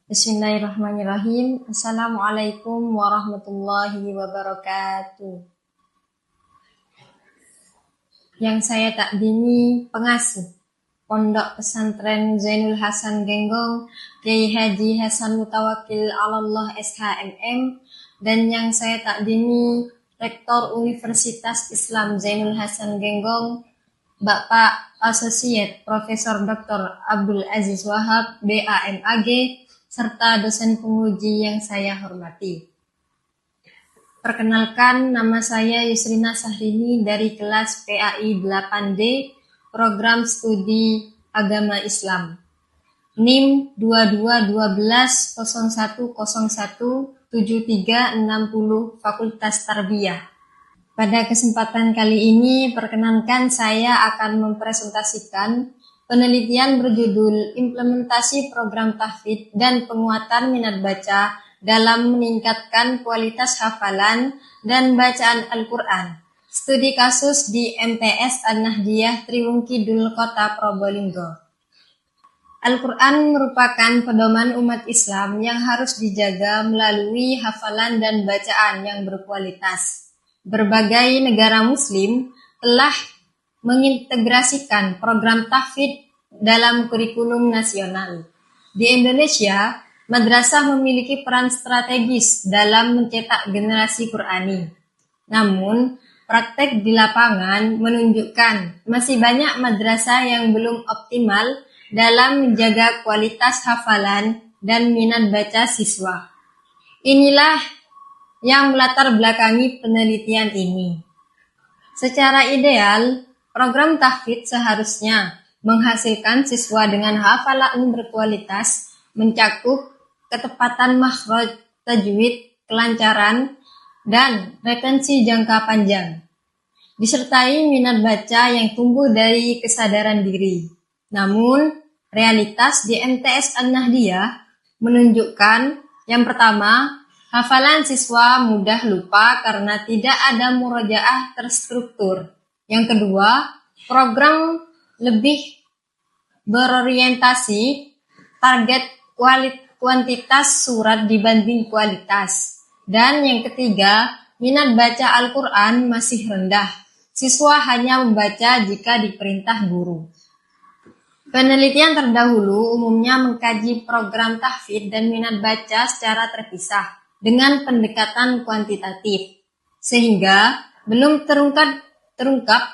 Bismillahirrahmanirrahim. Assalamualaikum warahmatullahi wabarakatuh. Yang saya takdimi pengasuh Pondok Pesantren Zainul Hasan Genggong, Kiai Haji Hasan Mutawakil Alallah SHMM, dan yang saya takdimi Rektor Universitas Islam Zainul Hasan Genggong, Bapak Asosiat Profesor Dr. Abdul Aziz Wahab, BAMAG, serta dosen penguji yang saya hormati. Perkenalkan, nama saya Yusrina Sahrini dari kelas PAI 8D, Program Studi Agama Islam. NIM 221201017360 Fakultas Tarbiyah. Pada kesempatan kali ini, perkenankan saya akan mempresentasikan penelitian berjudul Implementasi Program Tahfidz dan Penguatan Minat Baca dalam Meningkatkan Kualitas Hafalan dan Bacaan Al-Quran. Studi kasus di MTS An-Nahdiyah Triwung Kidul Kota Probolinggo. Al-Quran merupakan pedoman umat Islam yang harus dijaga melalui hafalan dan bacaan yang berkualitas. Berbagai negara Muslim telah mengintegrasikan program tahfidz dalam kurikulum nasional. Di Indonesia, madrasah memiliki peran strategis dalam mencetak generasi Qurani. Namun, praktek di lapangan menunjukkan masih banyak madrasah yang belum optimal dalam menjaga kualitas hafalan dan minat baca siswa. Inilah yang melatar belakangi penelitian ini. Secara ideal, program tahfidz seharusnya menghasilkan siswa dengan hafalan berkualitas, mencakup ketepatan makhraj, tajwid, kelancaran, dan retensi jangka panjang, disertai minat baca yang tumbuh dari kesadaran diri. Namun, realitas di MTS An-Nahdiyah menunjukkan yang pertama, hafalan siswa mudah lupa karena tidak ada murojaah terstruktur. Yang kedua, program lebih berorientasi target kuantitas surat dibanding kualitas. Dan yang ketiga, minat baca Al-Quran masih rendah. Siswa hanya membaca jika diperintah guru. Penelitian terdahulu umumnya mengkaji program tahfidz dan minat baca secara terpisah dengan pendekatan kuantitatif, sehingga belum terungkap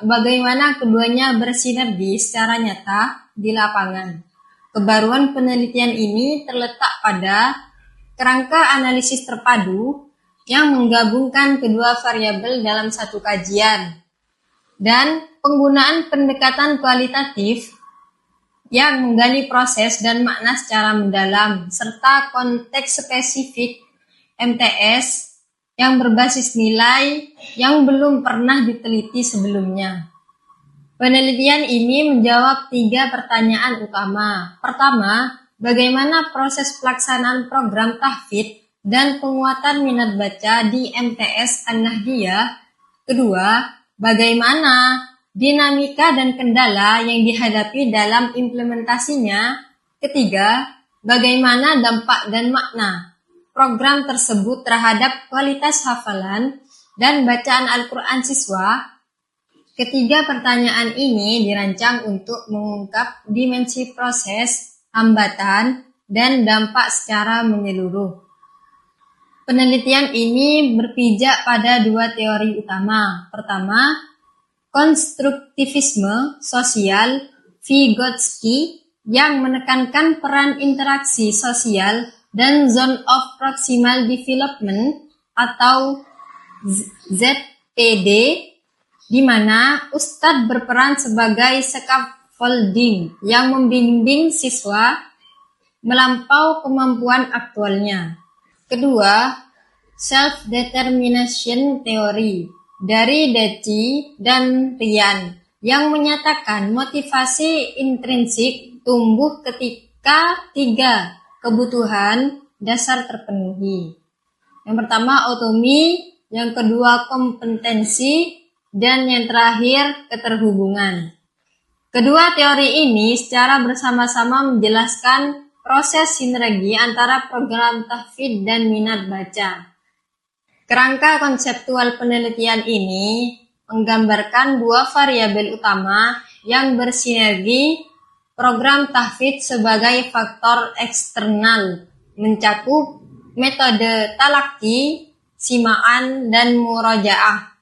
bagaimana keduanya bersinergi secara nyata di lapangan. Kebaruan penelitian ini terletak pada kerangka analisis terpadu yang menggabungkan kedua variabel dalam satu kajian dan penggunaan pendekatan kualitatif yang menggali proses dan makna secara mendalam serta konteks spesifik MTS yang berbasis nilai yang belum pernah diteliti sebelumnya. Penelitian ini menjawab 3 pertanyaan utama. Pertama, bagaimana proses pelaksanaan program tahfidz dan penguatan minat baca di MTS An-Nahdiyah? Kedua, bagaimana dinamika dan kendala yang dihadapi dalam implementasinya? Ketiga, bagaimana dampak dan makna program tersebut terhadap kualitas hafalan dan bacaan Al-Quran siswa. Ketiga pertanyaan ini dirancang untuk mengungkap dimensi proses, hambatan, dan dampak secara menyeluruh. Penelitian ini berpijak pada 2 teori utama. Pertama, konstruktivisme sosial Vygotsky yang menekankan peran interaksi sosial dan Zone of Proximal Development atau ZPD, di mana Ustadz berperan sebagai scaffolding yang membimbing siswa melampau kemampuan aktualnya. Kedua, Self-Determination Theory dari Deci dan Ryan yang menyatakan motivasi intrinsik tumbuh ketika 3 kebutuhan dasar terpenuhi. Yang pertama otonomi, yang kedua kompetensi, dan yang terakhir keterhubungan. Kedua teori ini secara bersama-sama menjelaskan proses sinergi antara program tahfidz dan minat baca. Kerangka konseptual penelitian ini menggambarkan dua variabel utama yang bersinergi. Program tahfidz sebagai faktor eksternal mencakup metode talaki, simaan, dan murojaah,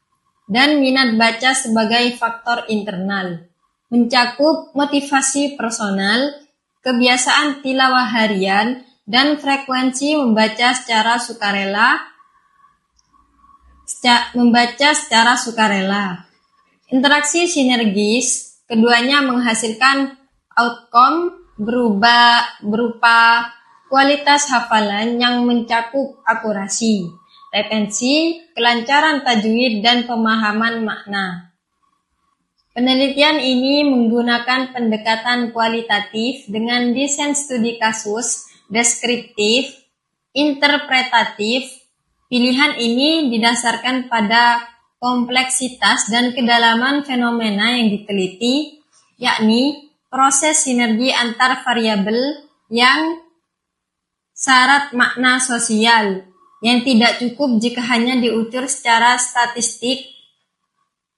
dan minat baca sebagai faktor internal mencakup motivasi personal, kebiasaan tilawah harian, dan frekuensi membaca secara sukarela. Interaksi sinergis keduanya menghasilkan outcome berupa kualitas hafalan yang mencakup akurasi, retensi, kelancaran tajwid, dan pemahaman makna. Penelitian ini menggunakan pendekatan kualitatif dengan desain studi kasus, deskriptif, interpretatif. Pilihan ini didasarkan pada kompleksitas dan kedalaman fenomena yang diteliti, yakni proses sinergi antar variabel yang syarat makna sosial, yang tidak cukup jika hanya diukur secara statistik.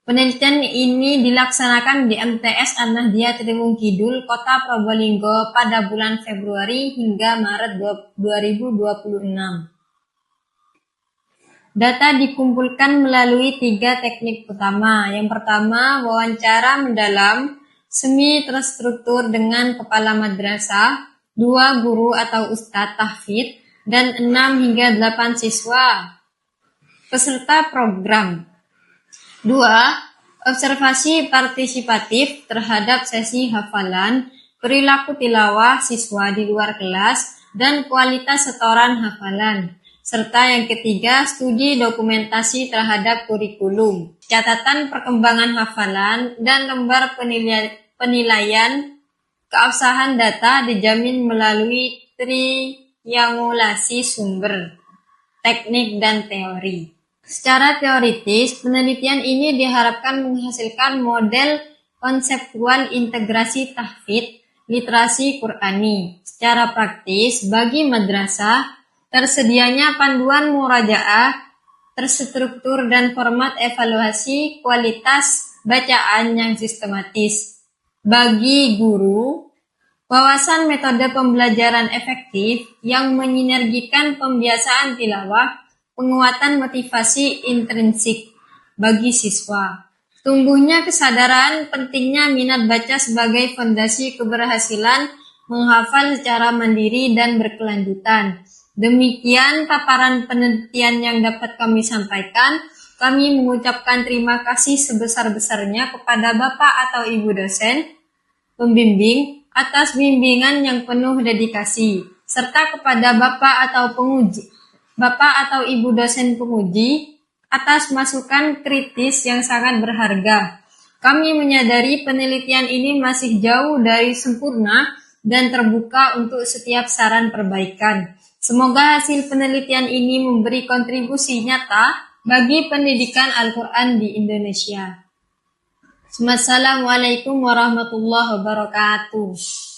Penelitian ini dilaksanakan di MTS An-Nahdiyah Tribun Kidul, Kota Probolinggo pada bulan Februari hingga Maret 2026. Data dikumpulkan melalui 3 teknik utama. Yang pertama, wawancara mendalam semi terstruktur dengan kepala madrasah, 2 guru atau ustadz tahfidz, dan 6 hingga 8 siswa peserta program. 2. Observasi partisipatif terhadap sesi hafalan, perilaku tilawah siswa di luar kelas, dan kualitas setoran hafalan. Serta yang ketiga, studi dokumentasi terhadap kurikulum, catatan perkembangan hafalan, dan lembar penilaian keabsahan data dijamin melalui triangulasi sumber, teknik, dan teori. Secara teoritis, penelitian ini diharapkan menghasilkan model konseptual integrasi tahfidz literasi Qur'ani. Secara praktis, bagi madrasah, tersedianya panduan murajaah terstruktur dan format evaluasi kualitas bacaan yang sistematis. Bagi guru, wawasan metode pembelajaran efektif yang menyinergikan pembiasaan tilawah, penguatan motivasi intrinsik bagi siswa. Tumbuhnya kesadaran pentingnya minat baca sebagai fondasi keberhasilan menghafal secara mandiri dan berkelanjutan. Demikian paparan penelitian yang dapat kami sampaikan. Kami mengucapkan terima kasih sebesar-besarnya kepada Bapak atau Ibu dosen pembimbing atas bimbingan yang penuh dedikasi, serta kepada Bapak atau Ibu dosen penguji atas masukan kritis yang sangat berharga. Kami menyadari penelitian ini masih jauh dari sempurna dan terbuka untuk setiap saran perbaikan. Semoga hasil penelitian ini memberi kontribusi nyata bagi pendidikan Al-Quran di Indonesia. Wassalamualaikum warahmatullahi wabarakatuh.